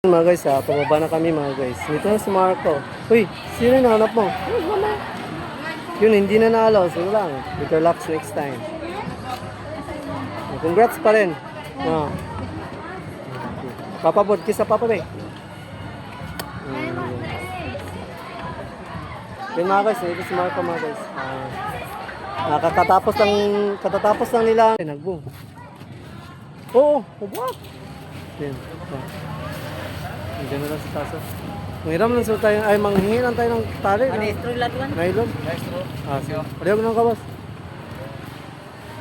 Mga guys, pababa na kami mga guys. Dito na si Marco. Uy, sino yung nahanap mo? Yun, hindi na nalo. Sige lang. Better luck next time. Congrats pa rin. Papa Bod, kisa Papa Bay. Yun mga guys, ito si Marco mga guys. Katatapos lang nila. Nag-boom. Oo, what? Yan. Nandiyan na lang si Taso. Manghiram lang tayo, ay manghingiran tayo ng tali. Maestro latuan? Nylon? Maestro. Sige. Parehog ng kabas.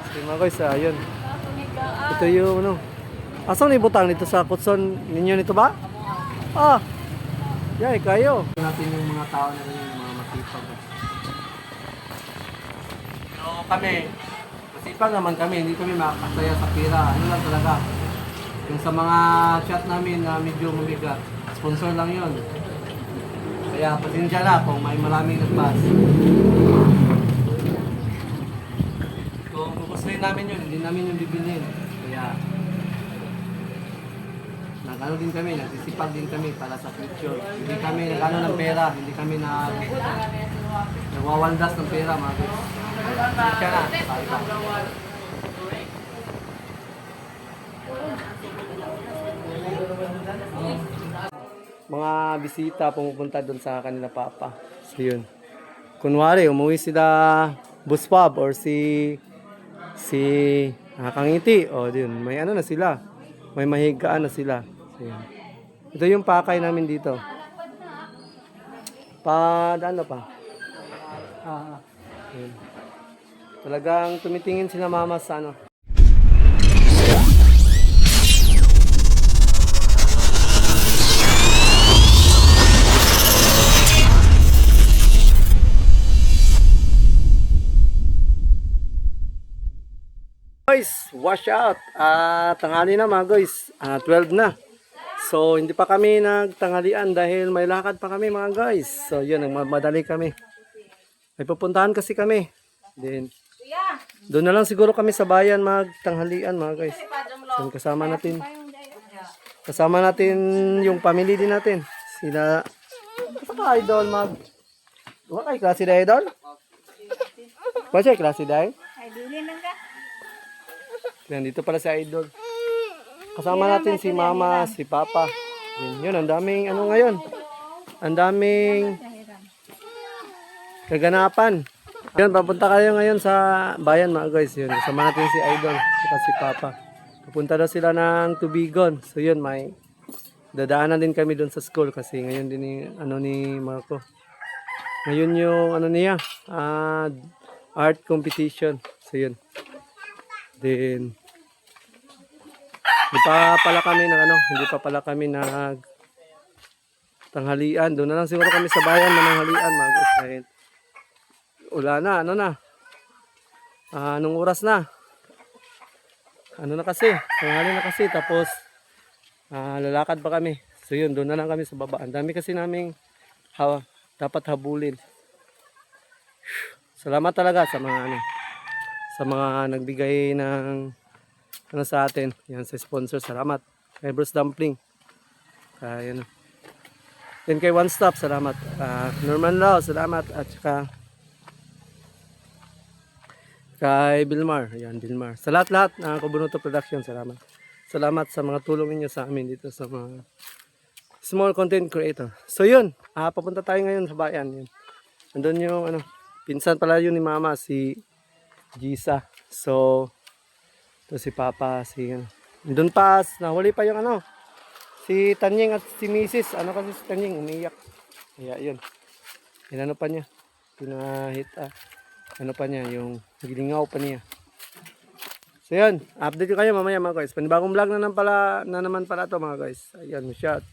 Sige mga guys, yun. Ito yung ano. Asang ibutang dito sa kutson ninyo nito ba? Yay, kayo. Natin yung mga tao na rin, yung mga masipag. So kami, masipag naman kami, hindi kami makakasaya sa pira. Ano lang talaga. Yung sa mga chat namin na medyo mabigat, sponsor lang yun. Kaya pasensya na kung may maraming nagpas. Kung kukusuhin namin yun, hindi namin yung bibilhin. Kaya nag-ano din kami, nagsisipag din kami para sa future. Hindi kami nag-ano ng pera, hindi kami nagwawaldas ng pera mga guys. Pasensya na, sorry pa. Mga bisita pumupunta doon sa kanila papa. So yun. Kunwari, umuwi sila Buspab or si Kangiti. O yun, may ano na sila. May mahigaan na sila. So yun. Ito yung pakay namin dito. Ano pa? Yun. Talagang tumitingin sila mama sa ano. Guys, wash out. Tanghali na mga guys. 12 na. So, hindi pa kami nagtanghalian dahil may lakad pa kami mga guys. So, yun, nagmamadali kami. May pupuntahan kasi kami. Then, doon na lang siguro kami sa bayan magtanghalian mga guys. So, kasama natin yung family din natin. Sila, basta ka idol Wala kay klase na idol? Basta kay klase na Yan, dito pala si Idol. Kasama natin si Mama, si Papa. Yun, ang daming ano ngayon. Ang daming kaganapan. Yun, papunta kayo ngayon sa bayan mga guys. Yun, kasama natin si Idol at si Papa. Pupunta na sila ng Tubigon. So yun, may dadaanan din kami doon sa school kasi ngayon din ni Marco. Ngayon yung niya, art competition. So yun. Then hindi pa pala kami nag tanghalian. Doon na lang siguro kami sa bayan mananghalian mga guys. Dahil wala na, anong oras na? Kasi, tanghali na kasi. Tapos lalakad pa kami. So yun, doon na lang kami sa baba. Ang dami kasi naming dapat habulin. Salamat talaga sa mga nagbigay ng sa atin. Yan sa sponsor. Salamat. Kay Bruce Dumpling. Yan. Then kay One Stop. Salamat. Norman Lau. Salamat. At saka kay Bilmar. Yan, Bilmar. Sa lahat-lahat ng Kubunuto Production. Salamat. Salamat sa mga tulong niyo sa amin dito sa mga small content creator. So yun. Papunta tayo ngayon sa bayan. Yun. Nandun yung pinsan pala yun ni Mama, si Gisa. So, ito si Papa, doon pa, nahuli pa yung si Tanying at si Mrs. Kasi si Tanying, umiyak. Kaya yun. Inano pa niya. Pinahit, pa niya, yung gilingaw pa niya. So yun, update ko kayo mamaya mga guys. Panibagong vlog na naman pala to mga guys. Ayan, shot.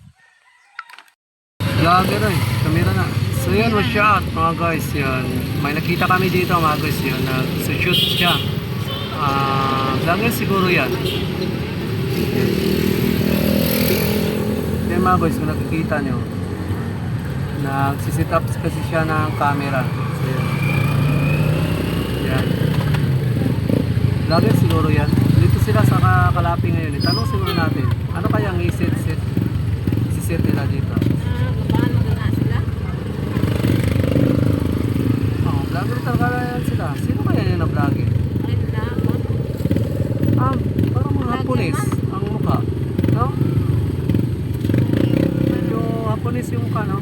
Vlogger kamera na. So yun, shot mga guys. Yan. May nakita kami dito mga guys. Yan, nag-shoot siya. Vlogger siguro yan. Yan mga guys, kung nakikita nyo, nagsisit up kasi siya ng camera. So yan. Vlogger siguro yan. Dito sila sa Kalapi ngayon. Itanong siguro natin, ano kayang i-set mukha, no?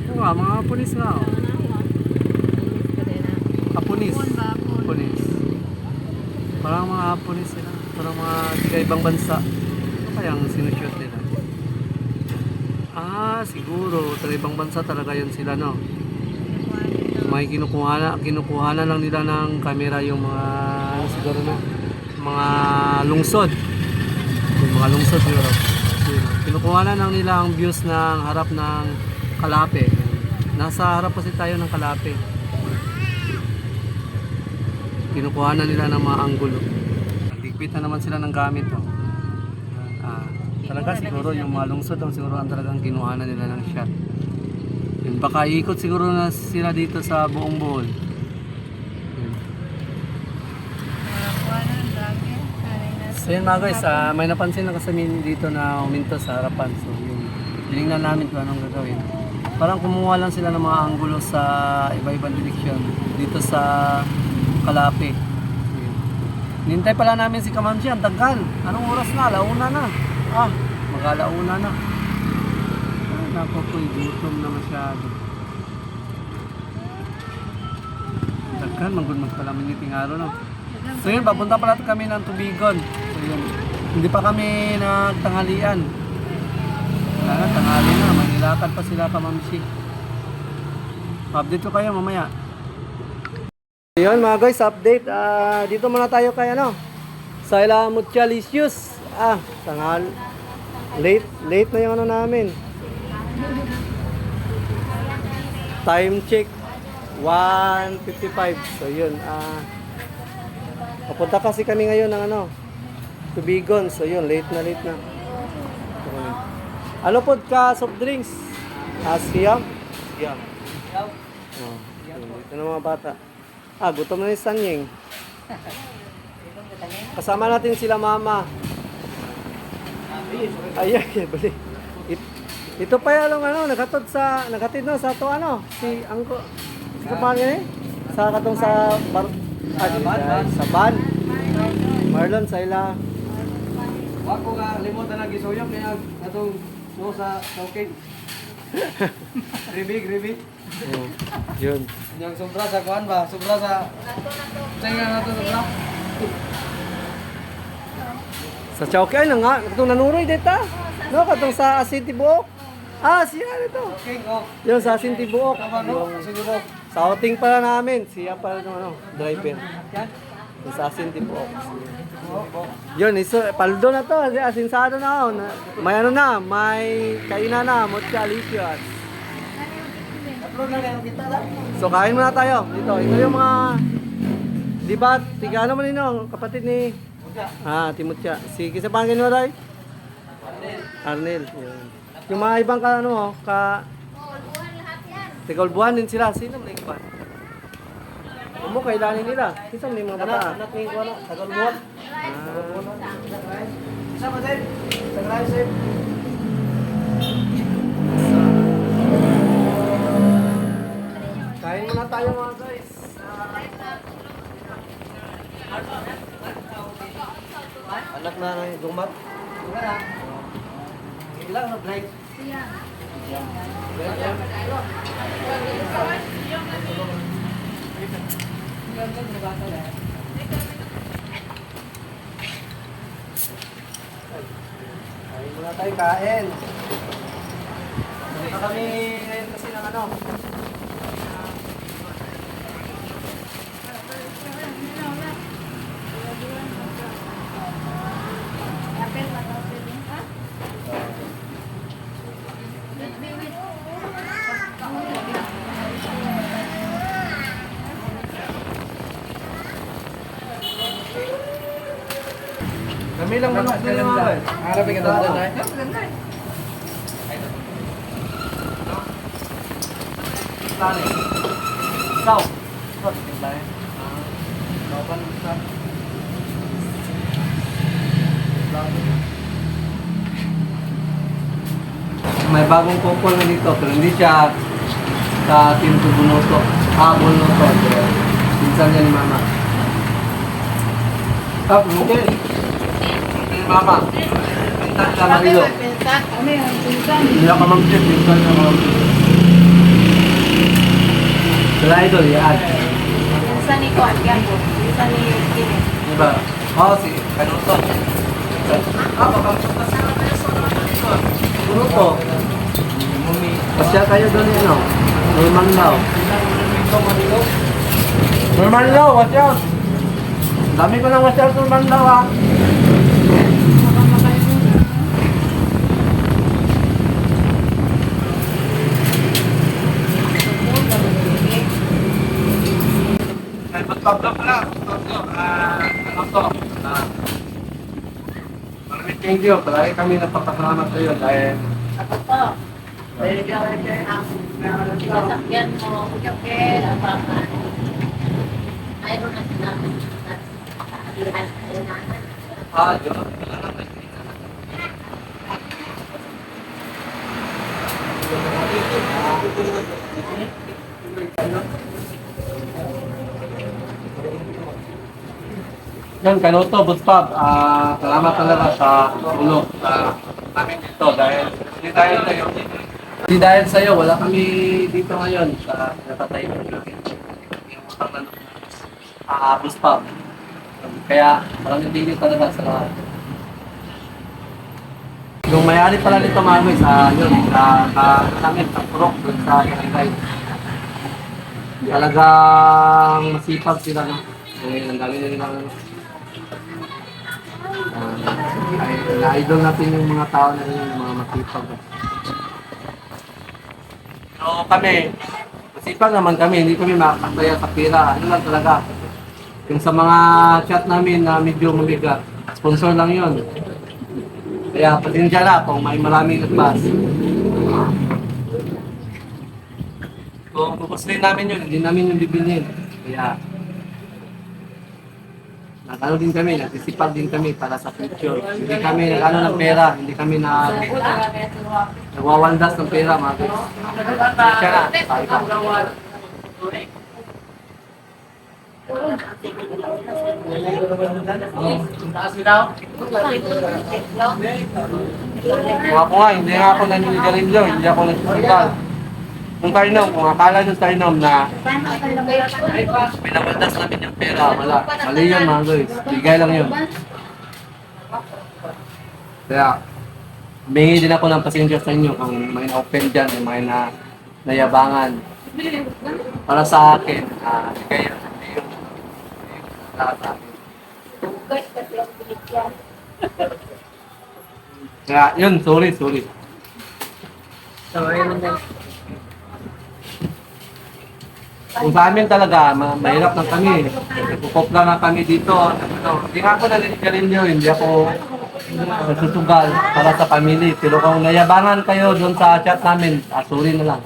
Oo nga, mga Haponis nga, oh. Haponis. Haponis. Parang mga Haponis sila. Parang mga tiga-ibang bansa. Ano kayang sinushoot nila? Ah, siguro. Taga-ibang bansa talaga yun sila, no? May kinukuha na lang nila ng camera yung mga, ano siguro na, mga lungsod. Yung mga lungsod siguro. Kinukuha na lang nila ang views ng harap ng Kalape. Nasa harap kasi tayo ng Kalape. Kinukuha na nila ng mga anggulo. Nagligpit na naman sila ng gamit. Oh. Talaga siguro yung mga lungsod ang siguro ang talagang kinuha na nila ng shot. Yun, baka ikot siguro na sila dito sa buong Bohol. Yun. So yun mga guys, may napansin na kasi dito na uminto sa harapan. So yun, tinignan namin kung anong gagawin. Parang kumuha lang sila ng mga anggulo sa iba-ibang direksyon dito sa Kalape. Nintay pala namin si Kamamsi, ang tagal. Anong oras na? Alauna na. Mag-alauna na. Ay, naku po, gutom na masyado. Ang tagal, magpalamin yung tingaro, no? So yun, papunta pala kami ng Tubigon. So yun, hindi pa kami nagtanghalian. Wala na, tanghali na. Manilakad pa sila Kamamsi. Update ko kayo mamaya. Yun mga guys, update. Dito muna tayo kay ano, sa Ila Mutualicious. Tanghal. Late na yung ano namin. Time check 1:55. So yun, papunta kasi kami ngayon ng ano, Tubigon. So yun, late na. Ano po ka soft drinks? Siyam? Siyam. Oh, ito na mga bata. Gutom na ni Sanying. Kasama natin sila mama. Ayan, bali. Ito pa yung ano, nakatid no sa to ano, si Angko. Si Kapangin sa katong sa sa van. Marlon sa ila. Wako nga limot na nagisuyok niya atong no sa token. Ribig. Oh, yun. Yang sobra sa kuan ba? Sobra sa tenga nato sobra. Sa Chowke ay nga, katong nanuroy dito. No, katong sa Asin Tibuok. Siya nito. Okay, oh. Yun sa Asin Tibuok. Ano? Siguro. Sa outing pala namin, siya pala ng ano, driver. Yung sa Asin Tibuok. Yun, paldo na to, asinsado na ako. May ano na, may kainan na, Mutualicious. So kain muna tayo dito. Ito yung mga, di ba, tiga naman ninyo, kapatid ni Timotya. Si Kisapangin mo rin? Arnel. Yun. Yung mga ibang Tigolbuhan din sila. Sino mo na iba? Mo kailanin nila. Sino mo yung mga bata? Anak ni kuan, Tigolbuhan. Isa ba din? Sagray sir. Kain muna tayo mga guys. Anak na ng gumat. Ilang na blind. Kain muna tayo, kain. Punta kami ngayon kasi ng ano. Kami lang manok na yung mga. Harap ka doon na. Tani. Sao? What? Tani. Kapan sa? May bagong couple na dito pero hindi siya sa Team Bunoto. Bunoto. Pinsan niya ni Mama. Okay. Mama. sa Marilo. Hindi ako mamchip, pinsan niya mamchip. Sila idol, yan. Isa ni Kwan, yan po. Isa ni Kines. Diba? Oo, si Kanuto. Kanuto. Pasya kayo doon yun, no? Norman Lao. Norman Lao, watch out! Dami ko nang watch out, Norman Lao, ah. Ay, pagpaplo pala. Pagpaplo. Ano to? Maraming thank you. Palagi kami napapasalamat sa iyo dahil Ako po. Pwede ka ang sasakyan mo. Okay, apakan. Mayroon na sinabi. Yun. Yan, Kanuto, Buspab, salamat talaga sa tulong sa namin dito dahil hindi dahil sa iyo, wala kami dito ngayon sa napatay ko namin. Yung utang na Buspab. Kaya maraming tingin talaga sa lahat. Yung may-ari pala nito mami sa namin sa Purok dun sa Barangay. Talagang masipag sila, no? Ang dami na nilang na-idol natin yung mga tao na rin, yung mga masipag. So kami, masipag naman kami, hindi kami makakasaya sa pira. Ano lang talaga, yung sa mga chat namin na medyo mabigat, sponsor lang yun. Kaya pasensya na kung may maraming advance. Kung pupuslin namin yun, hindi namin yung bibilhin. Kaya nagano din kami, nagsisipag din kami para sa future. Hindi kami nagano ng pera, hindi kami nagwawandas ng pera, mga guys. Pasensya na, tayo pa. Kung ako nga, hindi nga ako naninigarilyo, hindi ako nagsusugal. Kung Tarnom, kung akala nyo Tarnom na pinabaldas namin yung pera, wala. Mali yun mga guys, bigay lang yun. Kaya, humingi din ako ng pasensya sa inyo kung may na-open dyan, may nayabangan. Para sa akin, bigay yun. Hindi yun lahat sa akin. Kaya yun, sorry. Kung sa amin talaga, mahirap lang kami. Nagpupopla na kami dito. Hindi nga ako naninigarilyo, hindi ako nagsusugal para sa family. Pero kung nayabangan kayo doon sa chat namin, sorry na lang.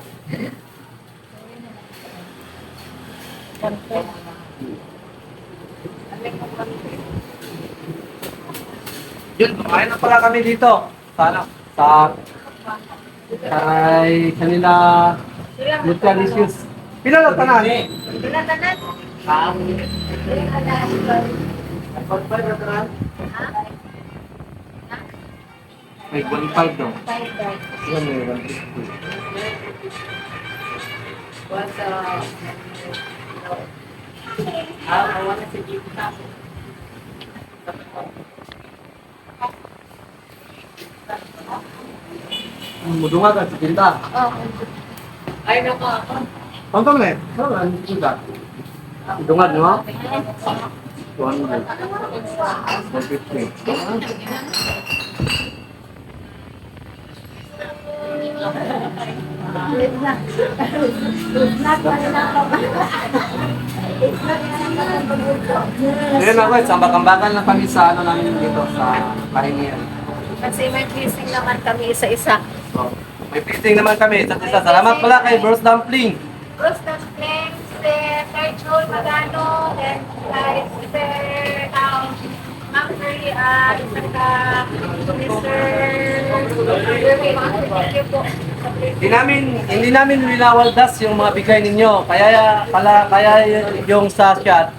Yun, kumain na pala kami dito. Sana, sa kanila Nutralicious. Pila lang tanan? Pila tanan? May 1.5 daw. Yan, may 1.5. What's I want to see you. Mudungan ka sa tinta. Oh. Ay, naku ako. Ang tama eh. Ang tinta. Mudungan, no? 100. 150. Ngayon ako, sambak-ambakan lang kami sa ano namin dito, sa pahingian. Kasi may blessing naman kami isa-isa. So, may feasting naman kami, isa't isa. Salamat pala kay Bros Dumpling. Bruce Dumpling, Sir Joel Magano, then kay Sir Ma'am Mary, Mr. Thank you po. Hindi namin winawaldas yung mga bigay ninyo. Kaya yung sa shot,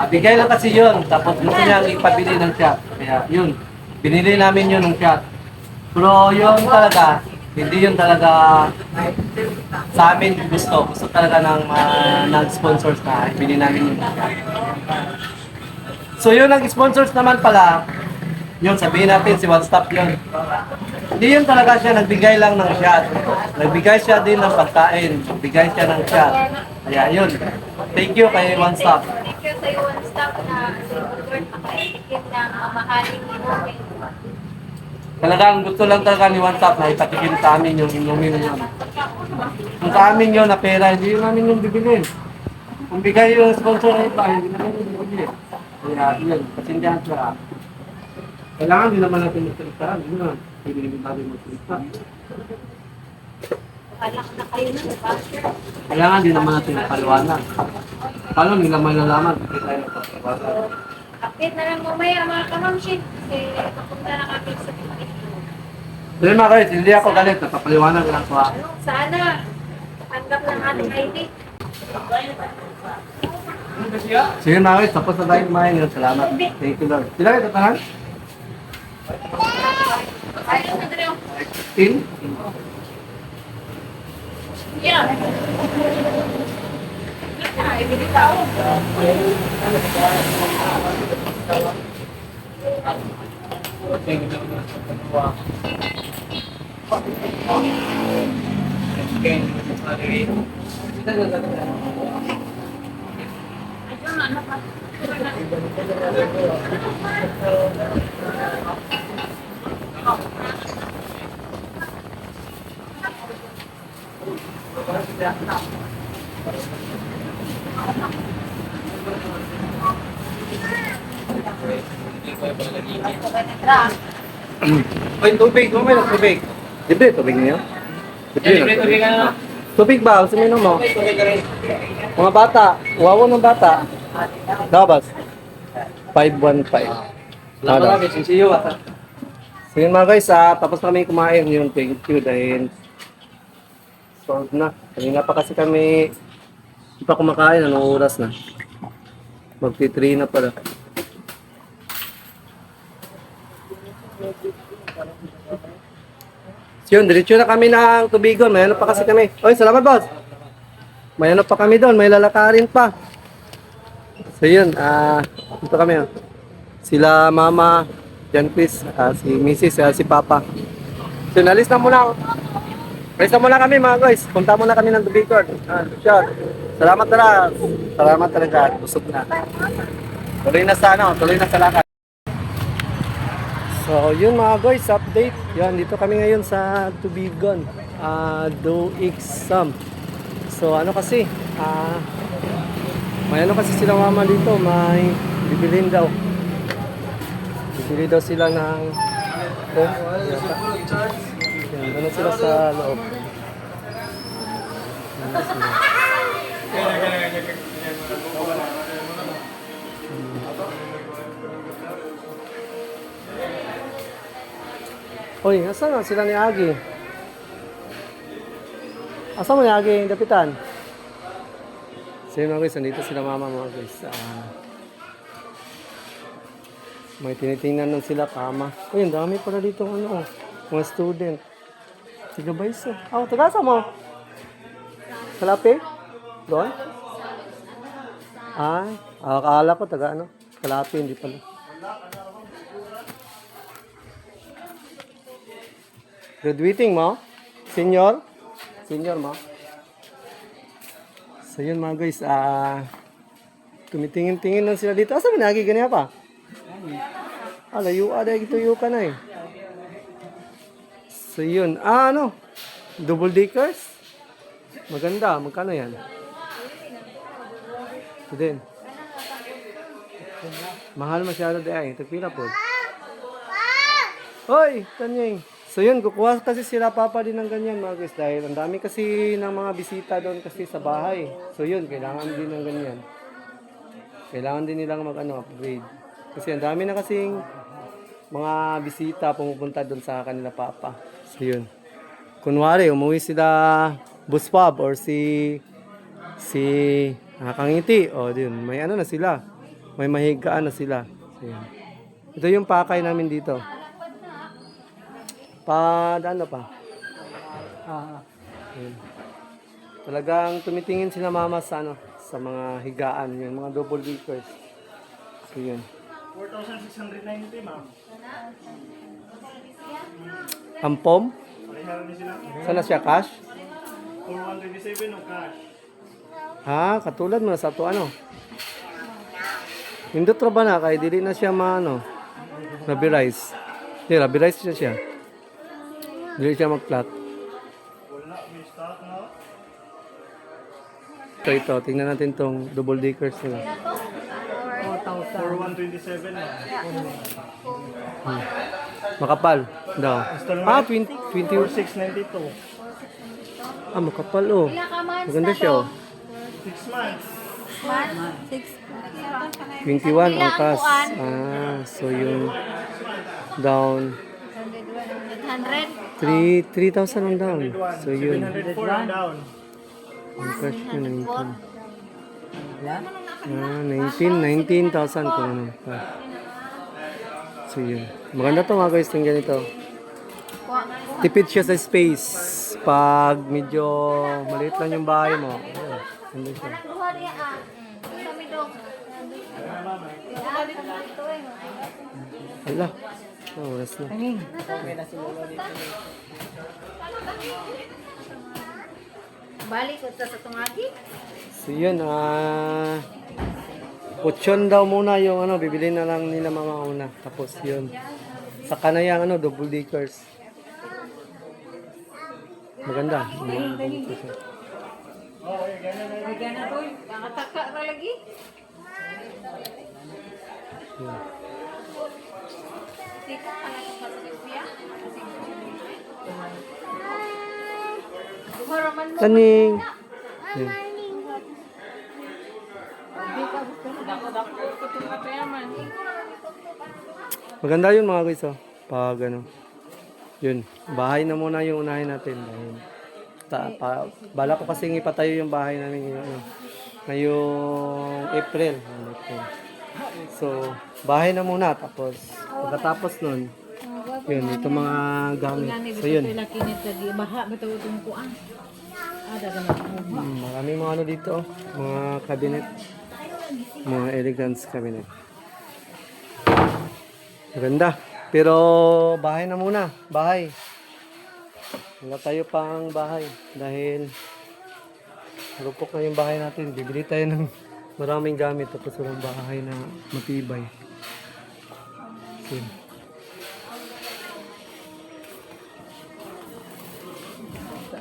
bigay lang kasi yun. Tapos gusto niya ipabili ng shot. Kaya yun, binili namin yun ng shot. Pero yung talaga, hindi yun talaga sa amin gusto. Gusto talaga ng nag-sponsors na ibili namin yun. So yun, nag-sponsors naman pala, yun, sabihin natin si One Stop yun. Hindi yun talaga siya, nagbigay lang ng shot. Nagbigay siya din ng pagkain. Nagbigay siya ng shot. Kaya yun. Thank you kay One Stop. Thank you sa iyo, one stop na si Lord makaitigil ng mamahaling inumin. Talagang gusto lang talaga ni One Stop na ipatikin sa amin yung inumin yun. Kung sa amin yun na pera, hindi yun namin yung bibilin. Kung bigay yung sponsor na iba, hindi namin yung bibilin. Kaya yun, kasindihan siya. Kailangan din naman natin magsalita. Hindi naman, hindi naman natin magsalita. Kalak na kayo na, diba? Kailangan din naman natin magpaliwanag. Paano nila malalaman? Hindi tayo magpapaliwanag. Update na lang mamaya mga kamamshin. Kasi papunta na kami sa Pilipinas. Hindi mga guys, hindi ako galit. Napapaliwanag lang ko ha. Sana tanggap ng ating ID. Sige mga guys, tapos na tayo kumain. Salamat. Thank you Lord. Sila kayo tatangan? Ayun na dito. Tin? Yeah. Ibili tao. Ay, tubig. Mamay ng tubig. Libre, tubig niyo? Libre, tubig ano? Tubig ba? Gusto mo inom mo? Mga bata. Wawa ng bata. Dabas. 515. Salamat kami, sinsiyo. So yun mga guys, tapos kami kumain yung thank you dahil solved na. Kanina pa kasi kami hindi pa kumakain. Anong oras na? Magti-3 na pala. So yun, diretso na kami ng Tubigon. May ano pa kasi kami. Oy, salamat boss! May ano pa kami doon. May lalakarin pa. So yun, dito kami. Sila mama, Jan Chris, si Mrs., si Papa. So nalis na muna. Alis na muna kami mga guys. Punta muna kami ng Tubigon. Shot. Salamat talaga. Salamat talaga. Busog na. Tuloy na sa tuloy na sa lakad. So yun mga guys, update. Yan, dito kami ngayon sa Tubigon. Do exam. So ano kasi, may ano kasi sila mama dito, may bibilin daw. Bibili daw sila ng yan, ano sila sa loob. Ano sila? Hoy, asan na sila ni Agi? Asan mo ni Agi, Dapitan? So yun mga guys, nandito sila mama mga guys. May tinitingnan nun sila kama. Uy, ang dami pala dito mga student. Tiga ba isa? Oh, tagasa mo? Kalapi? Doon? Akala ko taga ano? Kalapi, hindi pala. Graduating mo? Senior? Senior mo? So yun mga guys, tumitingin-tingin lang sila dito. Asa mo nagi ganyan pa? Layo ada gituyo ka na eh. So yun, ano? Double deckers? Maganda, magkano yan? Ito din. Mahal masyado di ay, tagpila po. Hoy, kanyang. So yun, kukuha kasi sila papa din ng ganyan mga guys dahil ang dami kasi ng mga bisita doon kasi sa bahay. So yun, kailangan din ng ganyan. Kailangan din nilang upgrade. Kasi ang dami na kasing mga bisita pumupunta doon sa kanila papa. So yun. Kunwari, umuwi sila Buspab or si Kangiti. O yun, may ano na sila. May mahigaan na sila. So yun. Ito yung pakay namin dito. Ano pa? Ayun. Talagang tumitingin sila mama sa ano, sa mga higaan, yun, mga double deckers. So yun. 4,690 ma'am. Ampom? Pareharan din sila. Sana siya cash? 4127 o cash. Katulad mo sa to ano. Hindot ra ba na kay dili na siya maano. Rubberized. Di rubberized siya. Dili siya mag-flat. Wala, may stock na. Ito, tingnan natin tong double deckers nila. 4127 na. Makapal daw. 20, 20. 4692. Makapal oh. Ilang ka months Maganda na siya to? oh. 6 months. 6. 21 ang kas. So yung down 800. 3,000 ang down. So yun. 704 ang down. Ang cash nyo 19,000 kung ano. So yun. Maganda to mga guys, yung ganito. Tipid siya sa space. Pag medyo maliit lang yung bahay mo. Ayun, ganda siya. Duha niya Kami dong. Hala. Oras na. Balik ko sa tungagi. So yun, kutsyon daw muna yung ano, bibili na lang nila mama una. Tapos yun. Saka na yung ano, double deckers. Maganda. Gana boy, nakataka ra lagi. Yun. Tika ka na sa Sofia. Haraman mo. Kaning. Yun. Maganda yun mga guys, oh. Pag ano. Yun. Bahay na muna yung unahin natin. Dahil bala ko kasing ipatayo yung bahay namin ngayong April. So, bahay na muna. Tapos, pagkatapos nun, yun, ito mga gamit. So, yun. Maraming mga ano dito, oh. Mga cabinet. Mga elegance cabinet. Maganda. Pero, bahay na muna. Bahay. Wala tayo pang bahay. Dahil, marupok na yung bahay natin. Bibili tayo ng maraming gamit. Tapos walang bahay na matibay. So,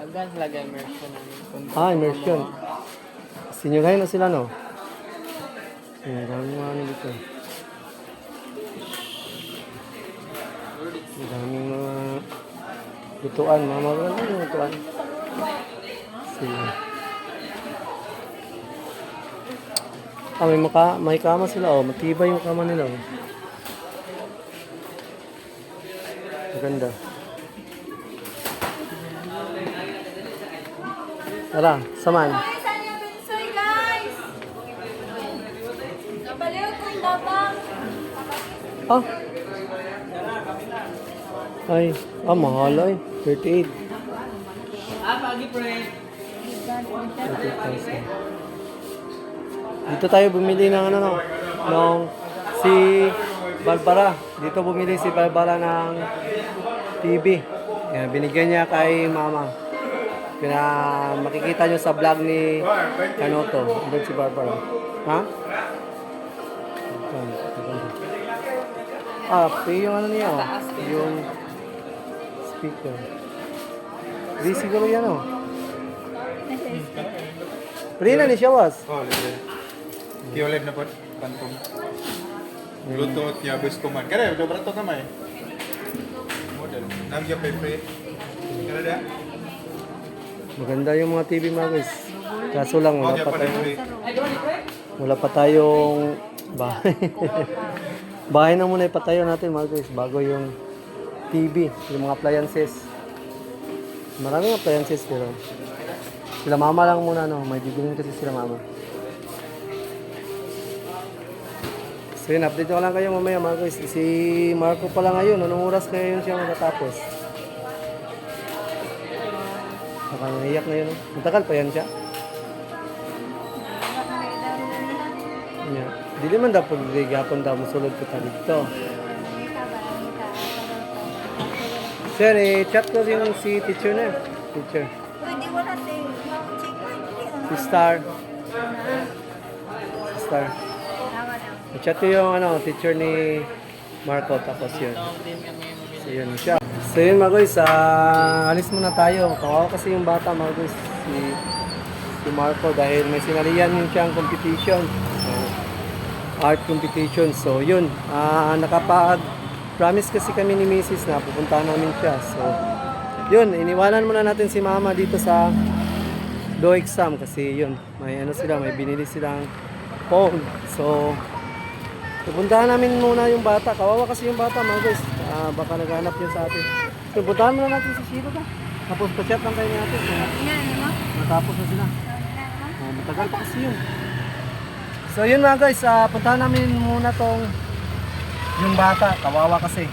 Agad lagay immersion namin. immersion. Sinyugay na sila, no? Ang daming mga ano dito. Ang daming mga lutuan. Mga magandang lutuan. Sige. May kama sila, oh. Matibay yung kama nila, oh. Maganda. Tara, saman. Guys, ano yung pinsoy guys? Kabaliw kong dabang. Ah. Ay, mahal ay. 38. Pagi pre. 38,000. Dito tayo bumili ng ano, no? Nung si Barbara. Dito bumili si Barbara ng TV. Yan, binigyan niya kay mama. Makikita nyo sa vlog ni Kanoto. Doon si Barbara. Ha? Yung ano niya, oh. Yung speaker. Di siguro yan, oh. Pwede na ni siya, was. Oh, libre. Kioleb na po, pantong. Bluetooth niya, bus command. Kaya, ito barato kamay. Model. Nagya pepe. Kaya da? Maganda yung mga TV mga guys. Kaso lang, wala pa tayong bahay. Bahay na muna ipatayo natin mga guys bago yung TV, yung mga appliances. Maraming appliances pero sila mama lang muna, no? May bibilin kasi sila mama. So yun, update ko lang kayo mamaya mga guys. Si Marco pa lang ngayon, anong oras kaya yun siya matatapos? Baka naiyak na yun. Matagal pa yan siya. Yeah. Dili man daw pag gapon daw musulod ko ta dito. Sir, chat ko yung si teacher na. Teacher. Pwede wala tayo. Check mo. Si Star. Star. I-chat ko yung teacher ni Marco, tapos yun. So yun siya. So yun mga guys, alis muna tayo. Kawawa kasi yung bata mga guys, si Marco, dahil may sinalihan yun siyang competition. So, art competition. So yun, nakapag-promise kasi kami ni Mrs. na pupuntahan namin siya. So yun, iniwanan muna natin si Mama dito sa do exam kasi yun, may may binili silang phone. So pupuntahan namin muna yung bata. Kawawa kasi yung bata mga guys. Baka naghanap yun sa atin. So puntahan muna natin si Shiro ba? Tapos pa-chat lang kayo natin. So, matapos na sila. Matagal pa kasi yun. So yun mga guys, puntahan namin muna tong yung bata. Kawawa kasi.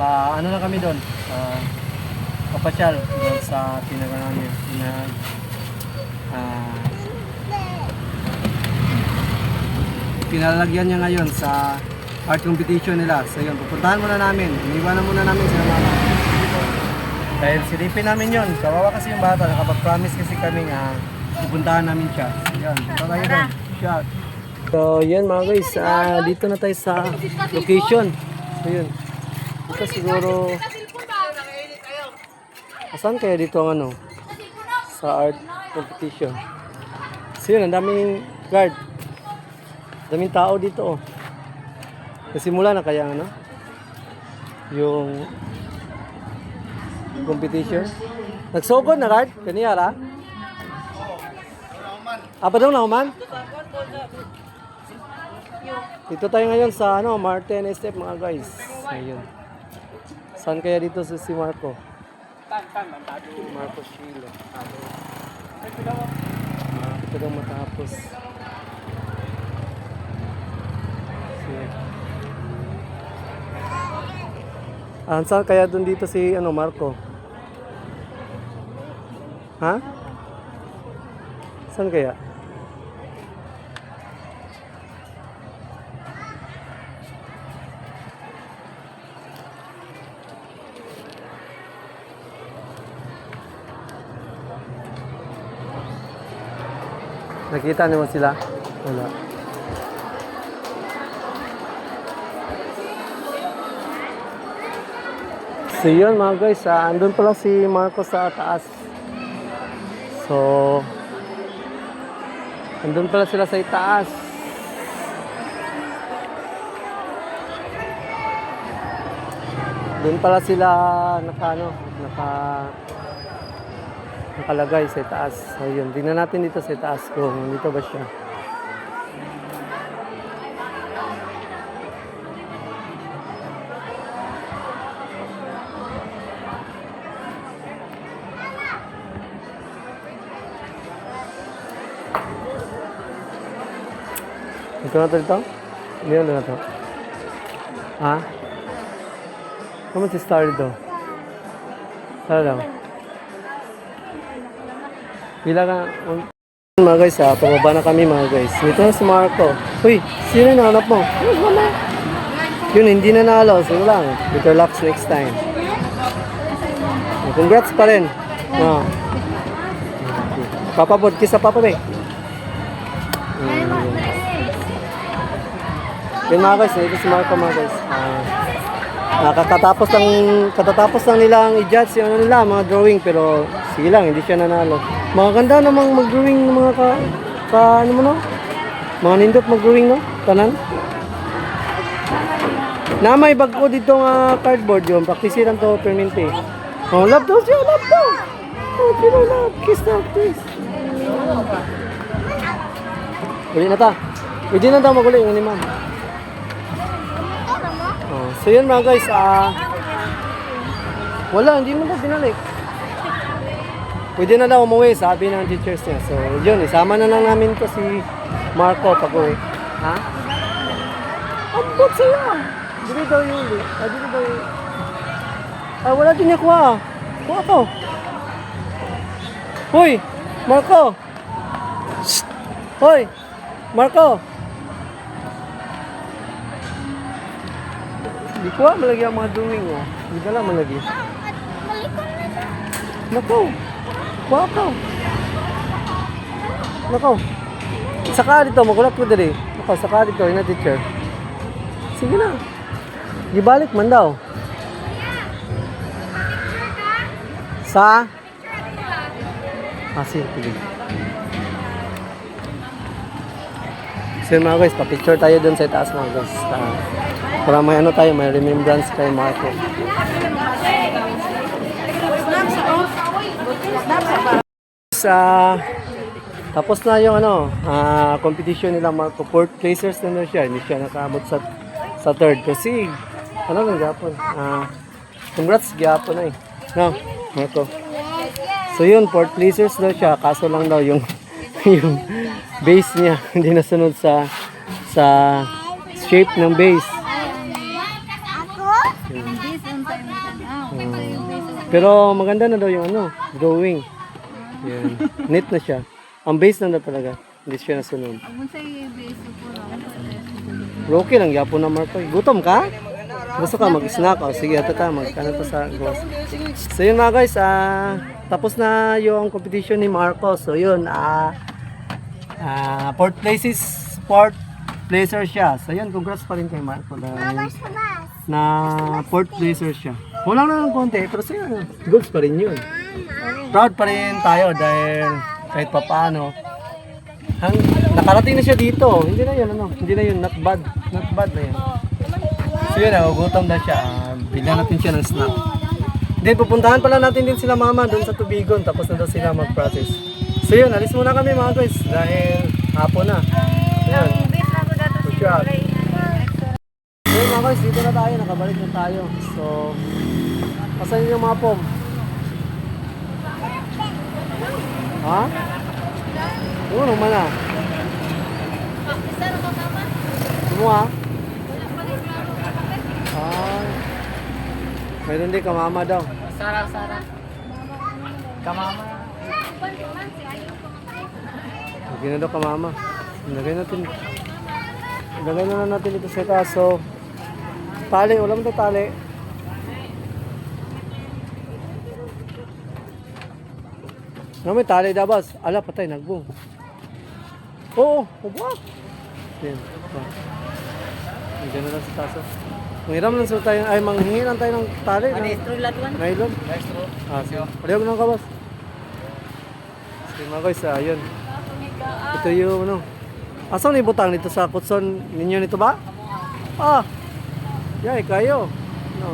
Ano na kami doon? Papasyal doon sa tinaganan niya. Pinalagyan niya ngayon sa art competition nila. So yun, pupuntahan muna namin. Iniwanan muna namin sila Mama. Dahil silipin namin yun. Kawawa kasi yung bata. Nakapag-promise kasi kami pupuntahan namin siya. Yan, punta tayo doon. Shot. So yan mga guys, dito na tayo sa location. So yun. Dito siguro... Asan kaya dito ang sa art competition? So yun, ang daming guard. Daming tao dito Nasimula na kaya yung competition. Nagsugod na guard? Kaniyara? Apa daw na human? Dito tayo ngayon sa Martin Step mga guys. Ayun. Saan kaya dito si Marco? Marco Sheila. Ito daw matapos. Saan kaya dun dito si Marco? Ha? Saan kaya? Nakita niyo sila? Wala. So yun mga guys, andun pala si Marco sa taas. So andun pala sila sa itaas. Doon pala sila nakalagay sa itaas. So yun, tingnan natin dito sa itaas kung dito ba siya. Ito na ito? Hindi na ito. Ha? Kamu si Star dito? Saan lang? Pila ka? Mga guys pababa na kami mga guys. Dito na si Marco. Uy, sino yung nahanap mo? Yun, hindi na nalo. So lang. Better luck next time. Congrats pa rin. Papabod, kisa papabay. Yun mga guys, ito si Marco mga guys. Katatapos lang nilang i-judge yung nila, mga drawing, pero sige lang, hindi siya nanalo. Mga ganda namang mag-drawing ng mga mga nindot mag-drawing, no? Tanan? Na may bag ko dito nga cardboard yun, praktisi lang to permente. Oh, love daw siya, love daw! Oh, pero love, kiss na, kiss. Uli na ta. Pwede na daw maguli yung ni ma'am. So yun mga guys, wala, hindi mo na binalik. Pwede na daw umuwi, sabi ng teachers niya. So yun, isama na lang namin to si Marco pag uwi. Ha? Ambot sa'yo. Dili daw yun. Dili daw yun. Wala din niya kuha. Kuha ko. Hoy! Marco! Shh! Hoy! Marco! Hindi ko malagi ang mga drawing oh. Hindi ka lang malagi. Nako! Wako! Nako! Saka dito, magulat ko dali. Nako, saka dito, ina teacher. Sige na. Gibalik man daw. Sa? Sige. So yun mga guys, pa-picture tayo dun sa itaas mga guys. Para may ano tayo, may remembrance kay Marco. Tapos na yung competition nila Marco. 4th placers na na siya. Hindi siya nakaabot sa 3rd. Kasi, ano ng Japon? Congrats, Japon na eh. No, Marco. So yun, 4th placers daw siya. Kaso lang daw yung yung base niya hindi nasunod sa shape ng base. Pero maganda na daw yung drawing. Yan. Neat na siya. Ang base na talaga. Hindi siya nasunod. Okay lang, yapon na Marco. Gutom ka? Gusto ka mag-snack? O sige, ito ta. Magkano pa sa gos. So yun mga guys, tapos na yung competition ni Marco. So yun, 4th placer siya. So yun, congrats pa rin kay Marco. Na 4th placer siya. Kulang na ng konti, pero siya, goals pa rin yun. Proud pa rin tayo dahil kahit pa paano, nakarating na siya dito. Hindi na yun, not bad na yun. So yun, gutom na siya. Bigyan natin siya ng snack. Then pupuntahan pala natin din sila mama doon sa Tubigon, tapos na daw sila mag-process. So yun, alis muna kami mga guys dahil hapon na. Yun. Good job. So yun mga guys, dito na tayo, nakabalik na tayo. So, pasayin yung mga pom. Ha? Oo, naman na. Ano ha? Mayroon din kamama daw. Sarah. Kamama. Lagyan na daw kamama. Lagyan na natin ito sa kaso. Tali, wala mo ito tali. May tali dabas. Ala, patay, nagboom. Oo, huwag. Yan. Lagyan na lang sa kaso. Manghiram lang sa tayo, manghingiran tayo ng tali. Nylon. Sige. Palihog lang ka, boss. Sige mga guys, ayun. Ito yung Asan ni butang nito sa kutson ninyo nito ba? Yay kayo.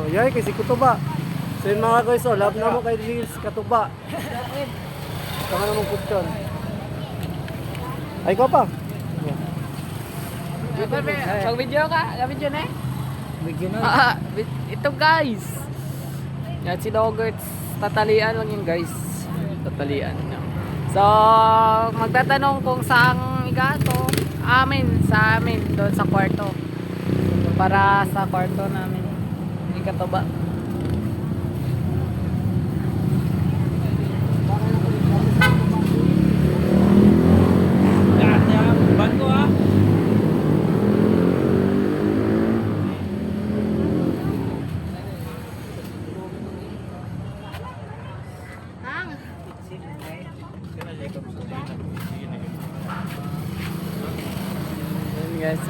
Yay kay si Kutuba. So yun mga guys, love na mo kay Reels Katuba. Kama na mong kutson. Ay ko pa. Video ka? Video na eh? Video na. Ito guys. Yan si Doggers. Tatalian lang yung guys. Tatalian. So, magtatanong kung saang igato. Sa amin. Doon sa kwarto. Para sa kwarto namin. Ikatuba. Guys,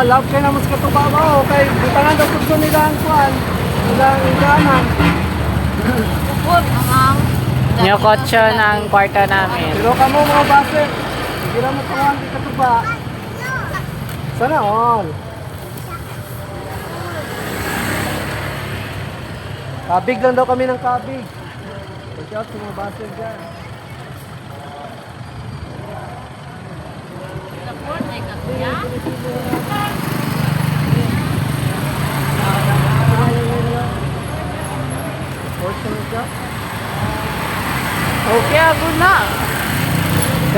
Love kayo naman sa Katuba ba? Okay, butangan daw gusto nila ang kuhan. Nilang iganan. yung kotse ng kwarto namin. Pero kamo mga base, hindi na mo kuhan kay Katuba. Sana all. Kabig lang daw kami ng kabig. Watch out sa mga baser dyan. Support na yung kuya. Okay, ako na.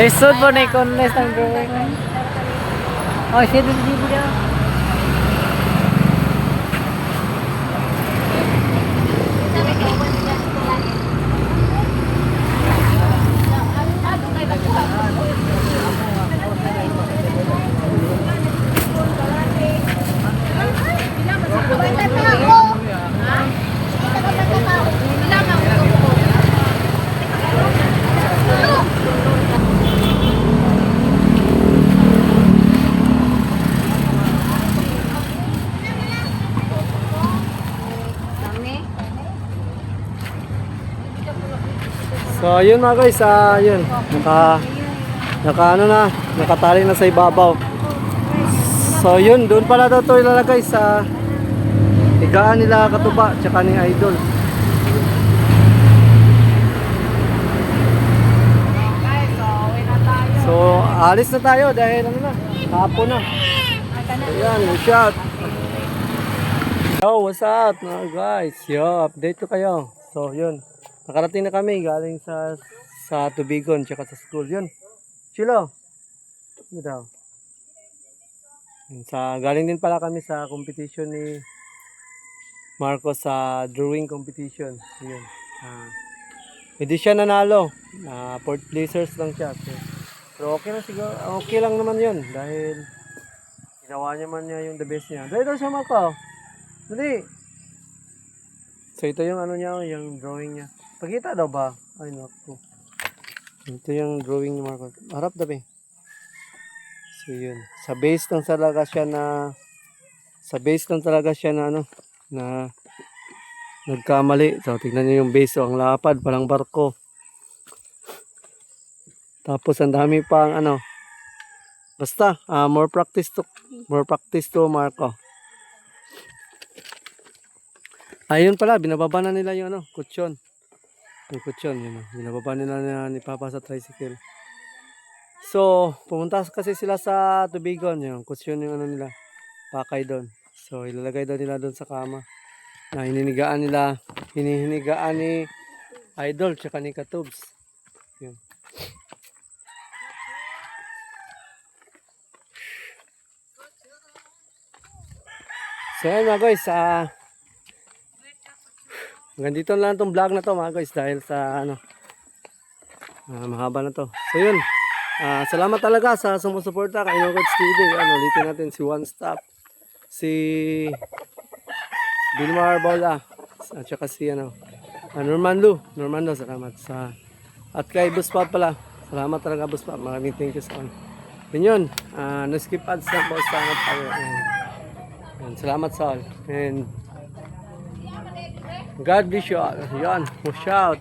Resod po na i-contest ang drawing. Oh, siya din di mo So yun mga guys, yun. Nakatali na sa ibabaw. So yun, doon pala daw ito ilalagay sa higaan nila Katuba, tsaka ni Idol. So alis na tayo dahil ano na, hapon na. Ayan, shout. Yo, what's up mga guys? Yo, update ko kayo. So yun, nakarating na kami galing sa Tubigon tsaka sa school. Yun. Chilo. Ano daw? Yun, galing din pala kami sa competition ni Marco sa drawing competition. Yun. Hindi siya nanalo. Fourth placers lang siya. Pero okay lang siguro. Okay lang naman yun dahil ginawa niya man niya yung the best niya. Dahil daw siya Marco. Dali. So ito yung ano niya, yung drawing niya. Pagkita daw ba? Ay naku. Ito yung drawing ni Marco. Harap dabi. So yun. Sa base lang talaga siya na ano, na nagkamali. So tignan niyo yung base. So, ang lapad, palang barko. Tapos ang dami pang ano. Basta, more practice to Marco. Ayun pala, binababa na nila yung ano, kutsyon. Yung kutsyon, yun. Binababa nila ni Papa sa tricycle. So, pumunta kasi sila sa Tubigon, yung kutsyon yung ano nila, pakay doon. So, ilalagay daw nila doon sa kama. Na hinihinigaan ni Idol, tsaka ni Katubs. Yun. So, yun mga guys, hanggang dito lang itong vlog na to mga guys dahil sa ano mahaba na to. So yun, salamat talaga sa sumusuporta kay Nogods TV. Ulitin natin si One Stop, si Bilmar Bola, at saka si Normando, salamat sa at kay Buspap pala. Salamat talaga Buspap. Maraming thank you sa akin. Yun, no-skip ads lang po sa salamat sa all. And God bless you all. Yan, push out.